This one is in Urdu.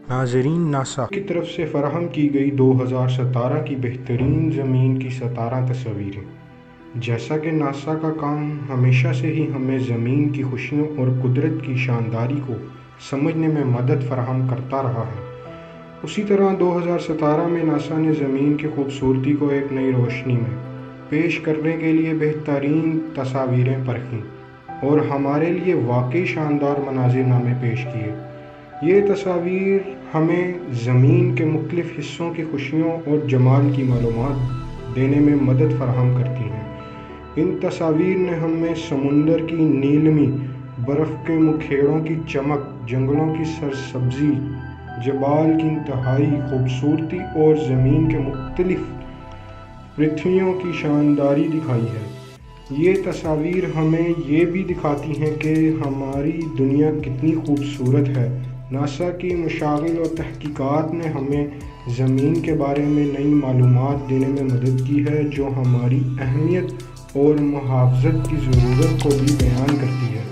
ناظرین، ناسا کی طرف سے فراہم کی گئی 2017 کی بہترین زمین کی 17 تصاویریں۔ جیسا کہ ناسا کا کام ہمیشہ سے ہی ہمیں زمین کی خوشیوں اور قدرت کی شانداری کو سمجھنے میں مدد فراہم کرتا رہا ہے، اسی طرح 2017 میں ناسا نے زمین کی خوبصورتی کو ایک نئی روشنی میں پیش کرنے کے لیے بہترین تصاویریں پرکھیں اور ہمارے لیے واقعی شاندار مناظر نامے پیش کیے۔ یہ تصاویر ہمیں زمین کے مختلف حصوں کی خوشیوں اور جمال کی معلومات دینے میں مدد فراہم کرتی ہیں۔ ان تصاویر نے ہمیں سمندر کی نیلمی، برف کے مکھیڑوں کی چمک، جنگلوں کی سرسبزی، جبال کی انتہائی خوبصورتی اور زمین کے مختلف پرتھویوں کی شانداری دکھائی ہے۔ یہ تصاویر ہمیں یہ بھی دکھاتی ہیں کہ ہماری دنیا کتنی خوبصورت ہے۔ ناسا کی مشاغل اور تحقیقات نے ہمیں زمین کے بارے میں نئی معلومات دینے میں مدد کی ہے، جو ہماری اہمیت اور محافظت کی ضرورت کو بھی بیان کرتی ہے۔